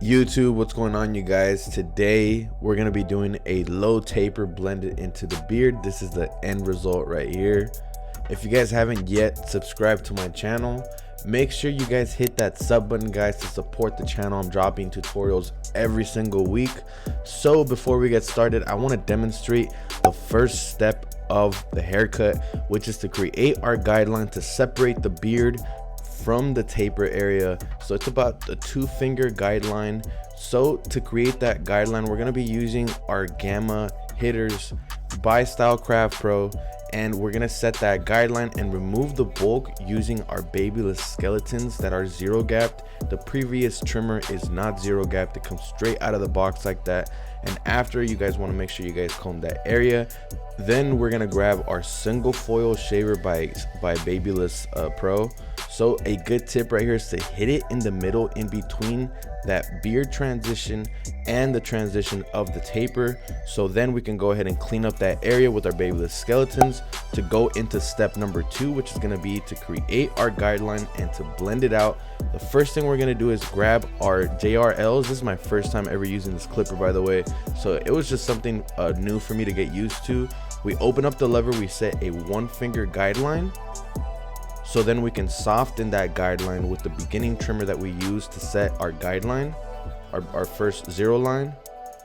YouTube, what's going on, you guys? Today we're gonna be doing a low taper blended into the beard. This is the end result right here. If you guys haven't yet subscribed to my channel, make sure you guys hit that sub button, guys, to support the channel. I'm dropping tutorials every single week. So before we get started, I want to demonstrate the first step of the haircut, which is to create our guideline to separate the beard from the taper area. So it's about a 2-finger guideline. So to create that guideline, we're going to be using our Gamma Hitters by Stylecraft Pro, and we're going to set that guideline and remove the bulk using our babyless skeletons that are zero gapped. The previous trimmer is not zero gapped. It comes straight out of the box like that. And after, you guys want to make sure you guys comb that area. Then we're going to grab our single foil shaver by Babyless Pro. So a good tip right here is to hit it in the middle, in between that beard transition and the transition of the taper. So then we can go ahead and clean up that area with our babyless skeletons to go into step number 2, which is going to be to create our guideline and to blend it out. The first thing we're going to do is grab our JRLs. This is my first time ever using this clipper, by the way, so it was just something new for me to get used to. We open up the lever, we set a 1-finger guideline. So then we can soften that guideline with the beginning trimmer that we use to set our guideline, our first zero line.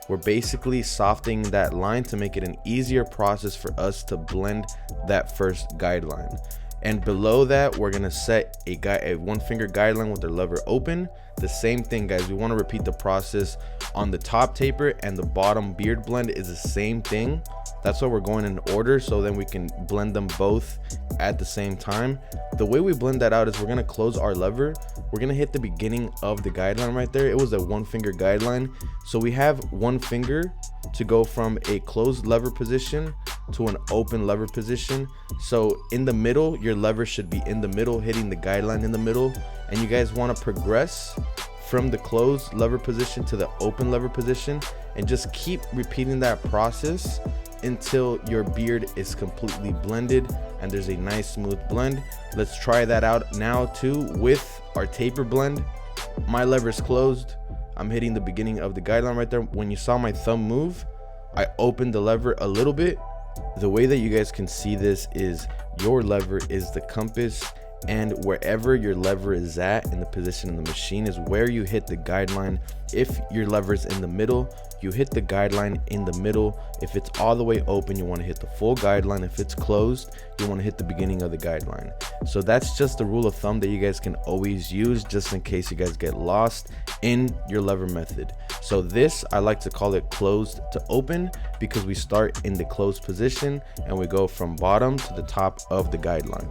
We're basically softening that line to make it an easier process for us to blend that first guideline. And below that, we're gonna set a 1-finger guideline with the lever open. The same thing, guys, we want to repeat the process on the top taper, and the bottom beard blend is the same thing. That's why we're going in order, so then we can blend them both at the same time. The way we blend that out is we're going to close our lever. We're going to hit the beginning of the guideline right there. It was a 1-finger guideline, so we have 1 finger to go from a closed lever position to an open lever position. So in the middle, your lever should be in the middle, hitting the guideline in the middle, and you guys want to progress from the closed lever position to the open lever position, and just keep repeating that process until your beard is completely blended and there's a nice smooth blend. Let's try that out now too with our taper blend. My lever is closed. I'm hitting the beginning of the guideline right there. When you saw my thumb move, I opened the lever a little bit. The way that you guys can see this is your lever is the compass, and wherever your lever is at in the position of the machine is where you hit the guideline. If your lever is in the middle, you hit the guideline in the middle. If it's all the way open, you want to hit the full guideline. If it's closed, you want to hit the beginning of the guideline. So that's just the rule of thumb that you guys can always use, just in case you guys get lost in your lever method. So this, I like to call it closed to open, because we start in the closed position and we go from bottom to the top of the guideline.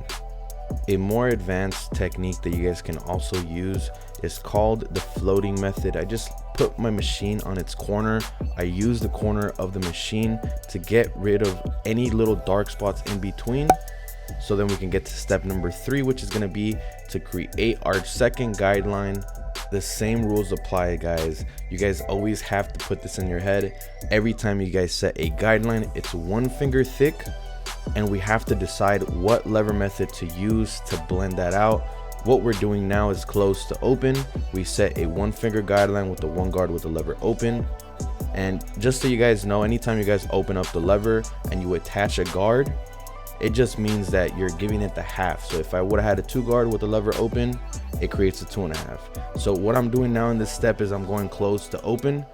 A more advanced technique that you guys can also use is called the floating method. I just put my machine on its corner. I use the corner of the machine to get rid of any little dark spots in between. So then we can get to step number 3, which is going to be to create our second guideline. The same rules apply, guys. You guys always have to put this in your head. Every time you guys set a guideline, it's 1 finger thick, and we have to decide what lever method to use to blend that out. What we're doing now is close to open. We set a 1-finger guideline with the 1 guard with the lever open. And just so you guys know, anytime you guys open up the lever and you attach a guard, it just means that you're giving it the half. So if I would have had a 2 guard with the lever open, it creates a 2.5. So what I'm doing now in this step is I'm going close to open.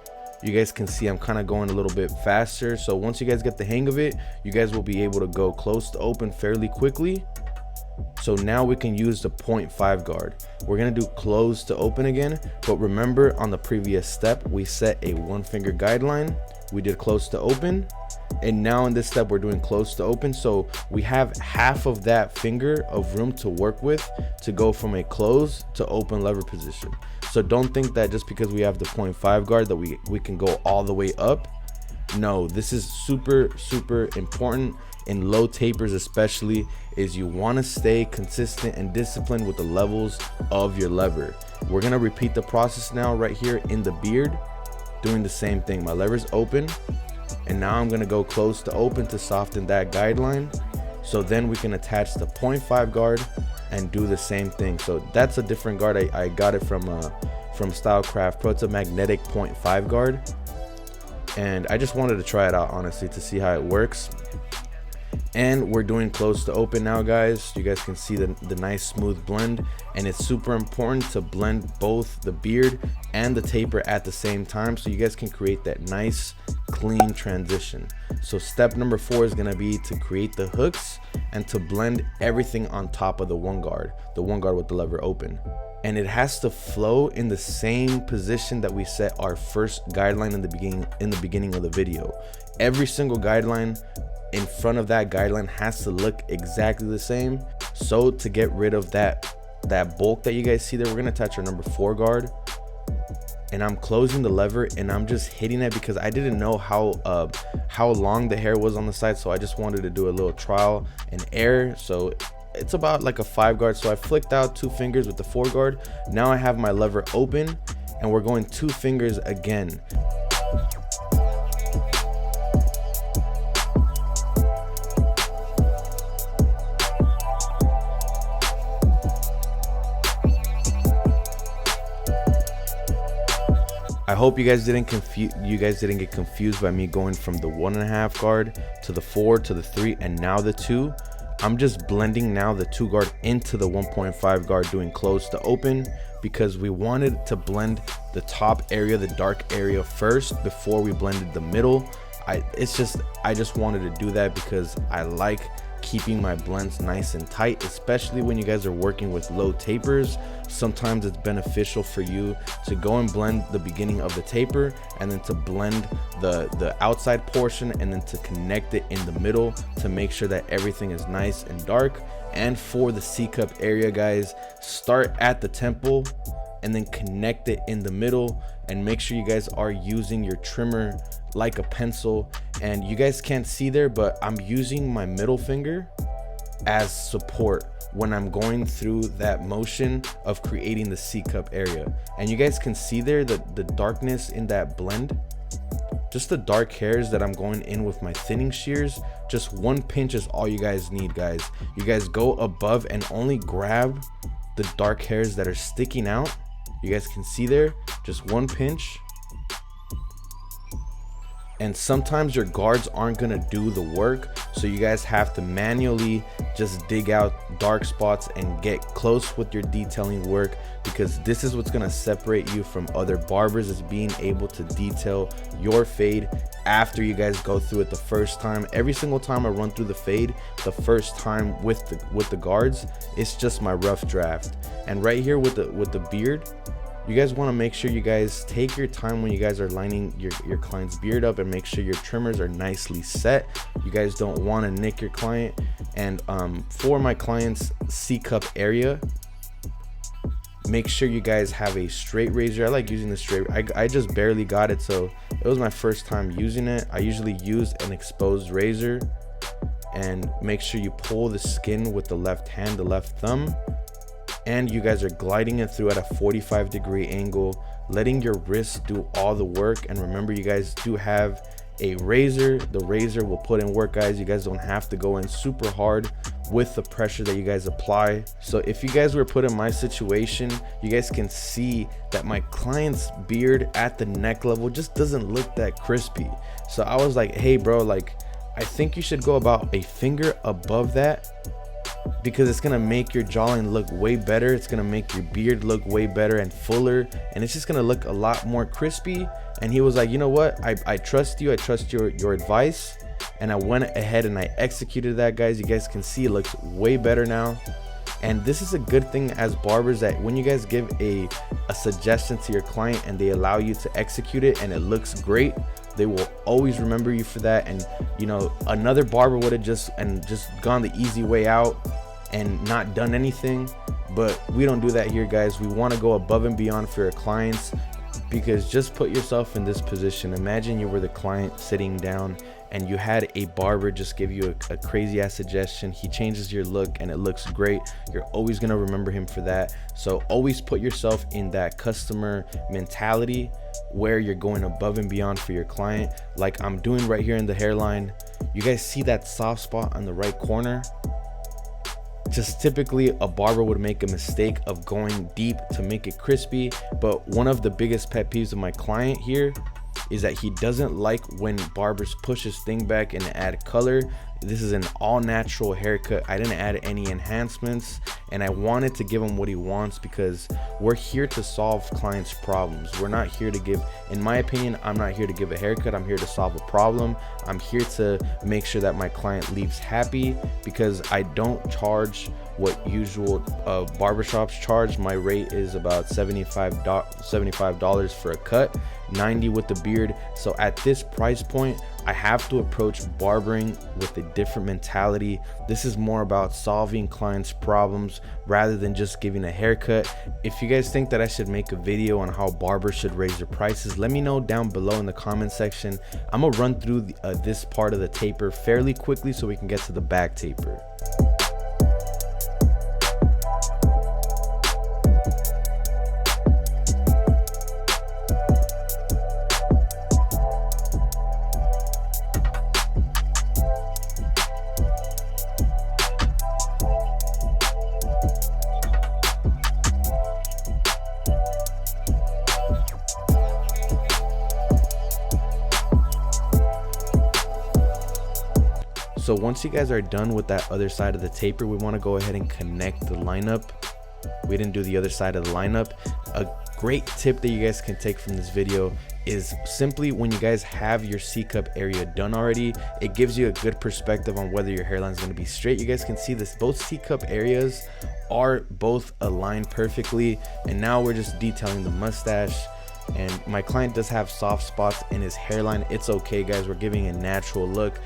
You guys can see I'm kind of going a little bit faster. So once you guys get the hang of it, you guys will be able to go close to open fairly quickly. So now we can use the 0.5 guard. We're going to do close to open again, but remember on the previous step, we set a 1-finger guideline. We did close to open, and now in this step, we're doing close to open. So we have half of that finger of room to work with to go from a close to open lever position. So don't think that just because we have the 0.5 guard that we can go all the way up. No, this is super important in low tapers, especially, is you want to stay consistent and disciplined with the levels of your lever. We're going to repeat the process now right here in the beard, doing the same thing. My lever's open, and now I'm going to go close to open to soften that guideline. So then we can attach the 0.5 guard and do the same thing. So that's a different guard. I got it from from Stylecraft Pro. It's a magnetic 0.5 guard, and I just wanted to try it out honestly to see how it works. And we're doing close to open now, guys. You guys can see the nice smooth blend, and it's super important to blend both the beard and the taper at the same time so you guys can create that nice clean transition. So step number 4 is going to be to create the hooks and to blend everything on top of the one guard with the lever open. And it has to flow in the same position that we set our first guideline in the beginning of the video. Every single guideline in front of that guideline has to look exactly the same. So to get rid of that bulk that you guys see there, we're gonna touch our number 4 guard, and I'm closing the lever and I'm just hitting it because I didn't know how long the hair was on the side, so I just wanted to do a little trial and error. So it's about like a 5 guard, so I flicked out 2 fingers with the 4 guard. Now I have my lever open and we're going 2 fingers again. I hope you guys didn't get confused by me going from the 1.5 guard to the 4 to the 3 and now the 2. I'm just blending now the 2 guard into the 1.5 guard, doing close to open, because we wanted to blend the top area, the dark area first before we blended the middle. I just wanted to do that because I like keeping my blends nice and tight, especially when you guys are working with low tapers. Sometimes it's beneficial for you to go and blend the beginning of the taper and then to blend the outside portion and then to connect it in the middle to make sure that everything is nice and dark. And for the C-cup area, guys, start at the temple and then connect it in the middle, and make sure you guys are using your trimmer like a pencil. And you guys can't see there, but I'm using my middle finger as support when I'm going through that motion of creating the C-cup area. And you guys can see there the darkness in that blend, just the dark hairs that I'm going in with my thinning shears. Just 1 pinch is all you guys need, guys. You guys go above and only grab the dark hairs that are sticking out. You guys can see there, just 1 pinch. And sometimes your guards aren't gonna do the work, so you guys have to manually just dig out dark spots and get close with your detailing work, because this is what's gonna separate you from other barbers, is being able to detail your fade after you guys go through it the first time. Every single time I run through the fade the first time with the guards, it's just my rough draft. And right here with the beard, you guys want to make sure you guys take your time when you guys are lining your client's beard up, and make sure your trimmers are nicely set. You guys don't want to nick your client. And for my client's C-cup area, make sure you guys have a straight razor. I like using the straight. I just barely got it, so it was my first time using it. I usually use an exposed razor. And make sure you pull the skin with the left hand, the left thumb, and you guys are gliding it through at a 45-degree angle, letting your wrist do all the work. And remember, you guys do have a razor. The razor will put in work, guys. You guys don't have to go in super hard with the pressure that you guys apply. So if you guys were put in my situation, you guys can see that my client's beard at the neck level just doesn't look that crispy. So I was like, hey bro, like, I think you should go about a finger above that, because it's gonna make your jawline look way better. It's gonna make your beard look way better and fuller, and it's just gonna look a lot more crispy. And he was like, you know what, I trust you, I trust your advice. And I went ahead and I executed that, guys. You guys can see it looks way better now. And this is a good thing as barbers, that when you guys give a suggestion to your client and they allow you to execute it and it looks great, they will always remember you for that. And you know, another barber would have just gone the easy way out and not done anything, but we don't do that here, guys. We want to go above and beyond for your clients, because just put yourself in this position. Imagine you were the client sitting down and you had a barber just give you a crazy ass suggestion. He changes your look and it looks great. You're always gonna remember him for that. So always put yourself in that customer mentality where you're going above and beyond for your client, like I'm doing right here in the hairline. You guys see that soft spot on the right corner? Just typically a barber would make a mistake of going deep to make it crispy. But one of the biggest pet peeves of my client here is that he doesn't like when barbers push his thing back and add color. This is an all natural haircut. I didn't add any enhancements, and I wanted to give him what he wants because we're here to solve clients' problems. We're not here to give, in my opinion, I'm not here to give a haircut. I'm here to solve a problem. I'm here to make sure that my client leaves happy, because I don't charge what usual barbershops charge. My rate is about $75 for a cut, $90 with the beard. So at this price point, I have to approach barbering with a different mentality. This is more about solving clients' problems rather than just giving a haircut. If you guys think that I should make a video on how barbers should raise their prices, let me know down below in the comment section. I'm gonna run through this part of the taper fairly quickly so we can get to the back taper. So once you guys are done with that other side of the taper, we want to go ahead and connect the lineup. We didn't do the other side of the lineup. A great tip that you guys can take from this video is simply when you guys have your C-cup area done already, it gives you a good perspective on whether your hairline is going to be straight. You guys can see this, both C-cup areas are both aligned perfectly, and now we're just detailing the mustache. And my client does have soft spots in his hairline. It's okay, guys, we're giving a natural look.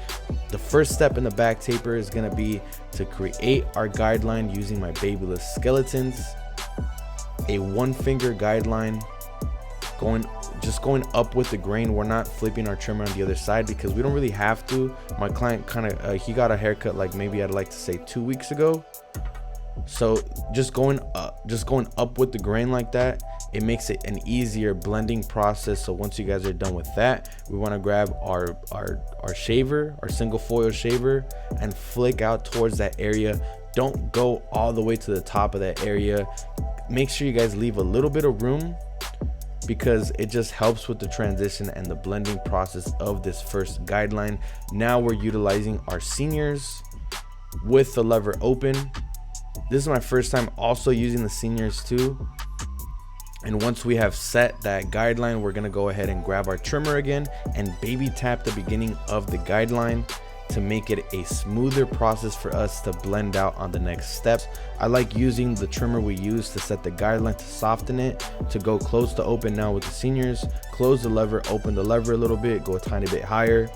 The first step in the back taper is going to be to create our guideline using my babyless skeletons. A 1-finger guideline, just going up with the grain. We're not flipping our trimmer on the other side because we don't really have to. My client kind of he got a haircut like maybe I'd like to say 2 weeks ago. So just going up with the grain like that, it makes it an easier blending process. So once you guys are done with that, we want to grab our shaver, our single foil shaver, and flick out towards that area. Don't go all the way to the top of that area. Make sure you guys leave a little bit of room, because it just helps with the transition and the blending process of this first guideline. Now we're utilizing our seniors with the lever open. This is my first time also using the seniors too. And once we have set that guideline, we're gonna go ahead and grab our trimmer again and baby tap the beginning of the guideline to make it a smoother process for us to blend out on the next steps. I like using the trimmer we use to set the guideline to soften it, to go close to open now with the seniors. Close the lever, open the lever a little bit, go a tiny bit higher.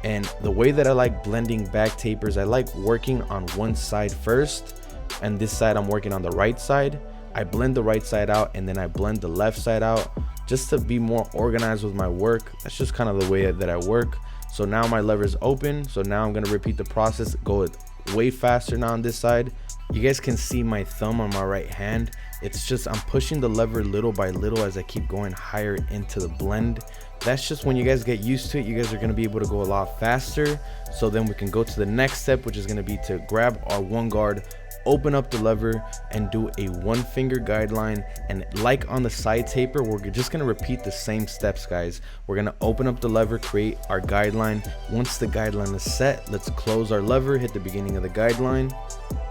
And the way that I like blending back tapers, I like working on one side first, and this side I'm working on the right side. I blend the right side out and then I blend the left side out just to be more organized with my work. That's just kind of the way that I work. So now my lever is open. So now I'm going to repeat the process, go way faster now on this side. You guys can see my thumb on my right hand. It's just I'm pushing the lever little by little as I keep going higher into the blend. That's just when you guys get used to it, you guys are going to be able to go a lot faster. So then we can go to the next step, which is going to be to grab our one guard, open up the lever, and do a 1-finger guideline. And like on the side taper, we're just going to repeat the same steps, guys. We're going to open up the lever, create our guideline. Once the guideline is set, let's close our lever, hit the beginning of the guideline.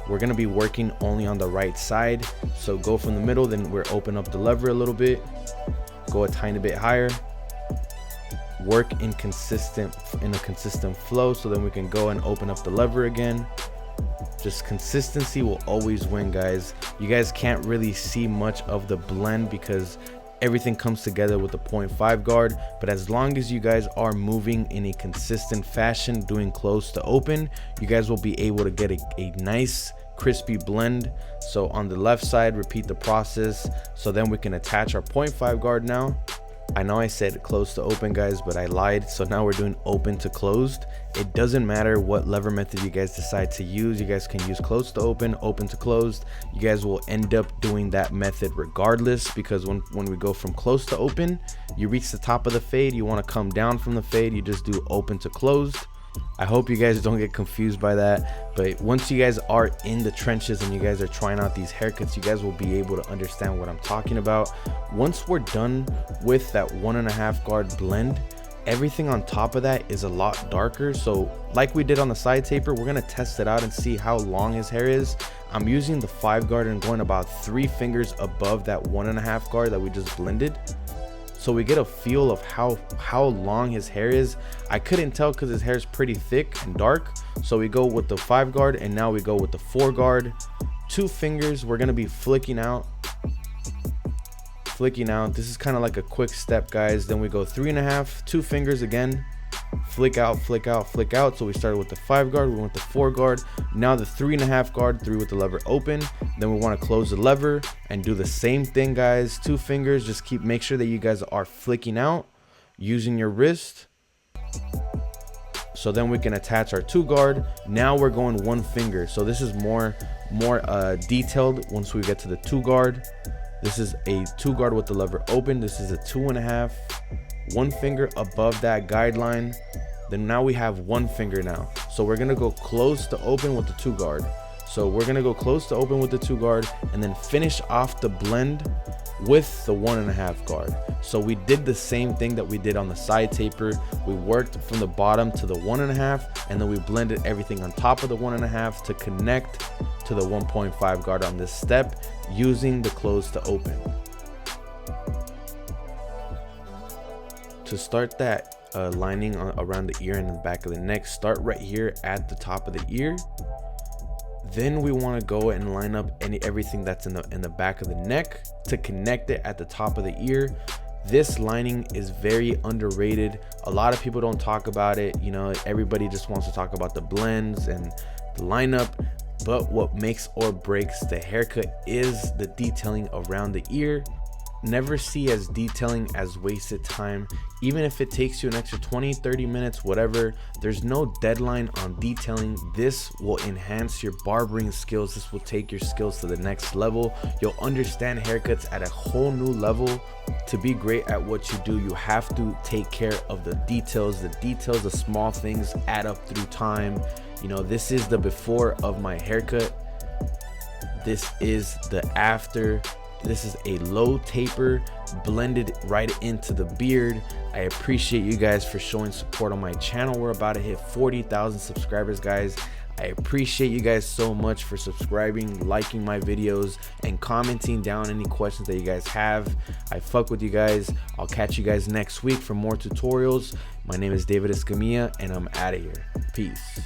We're going to be working only on the right side, so go from the middle, then we're open up the lever a little bit, go a tiny bit higher, work in a consistent flow. So then we can go and open up the lever again. Just consistency will always win, guys. You guys can't really see much of the blend because everything comes together with the 0.5 guard, but as long as you guys are moving in a consistent fashion, doing close to open, you guys will be able to get a nice crispy blend. So on the left side, repeat the process. So then we can attach our 0.5 guard now. I know I said close to open, guys, but I lied. So now we're doing open to closed. It doesn't matter what lever method you guys decide to use. You guys can use close to open, open to closed. You guys will end up doing that method regardless, because when we go from close to open, you reach the top of the fade, you want to come down from the fade, you just do open to closed. I hope you guys don't get confused by that, but once you guys are in the trenches and you guys are trying out these haircuts, you guys will be able to understand what I'm talking about. Once we're done with that 1.5 guard blend, everything on top of that is a lot darker. So like we did on the side taper, we're gonna test it out and see how long his hair is. I'm using the 5 guard and going about 3 fingers above that 1.5 guard that we just blended, so we get a feel of how long his hair is. I couldn't tell because his hair is pretty thick and dark, so we go with the 5 guard, and now we go with the 4 guard. 2 fingers, we're gonna be flicking out. This is kind of like a quick step, guys. Then we go 3.5, 2 fingers again, flick out. So we started with the 5 guard, we went the 4 guard, now the 3.5 guard, 3 with the lever open. Then we want to close the lever and do the same thing, guys. 2 fingers, just make sure that you guys are flicking out using your wrist. So then we can attach our 2 guard. Now we're going 1 finger, so this is more detailed. Once we get to the 2 guard, this is a 2 guard with the lever open. This is a 2.5, 1 finger above that guideline. Then now we have 1 finger now, so we're gonna go close to open with the 2 guard. So we're gonna go close to open with the 2 guard and then finish off the blend with the 1.5 guard. So we did the same thing that we did on the side taper. We worked from the bottom to the 1.5, and then we blended everything on top of the 1.5 to connect to the 1.5 guard on this step using the close to open. To start that lining around the ear and the back of the neck, start right here at the top of the ear. Then we want to go and line up everything that's in the back of the neck to connect it at the top of the ear. This lining is very underrated. A lot of people don't talk about it. You know, everybody just wants to talk about the blends and the lineup, but what makes or breaks the haircut is the detailing around the ear. Never see as detailing as wasted time. Even if it takes you an extra 20-30 minutes, whatever, there's no deadline on detailing. This will enhance your barbering skills. This will take your skills to the next level. You'll understand haircuts at a whole new level. To be great at what you do, you have to take care of the details. The small things add up through time. You know, this is the before of my haircut. This is the after. This is a low taper blended right into the beard. I appreciate you guys for showing support on my channel. We're about to hit 40,000 subscribers, guys. I appreciate you guys so much for subscribing, liking my videos, and commenting down any questions that you guys have. I fuck with you guys. I'll catch you guys next week for more tutorials. My name is David Escamilla, and I'm out of here. Peace.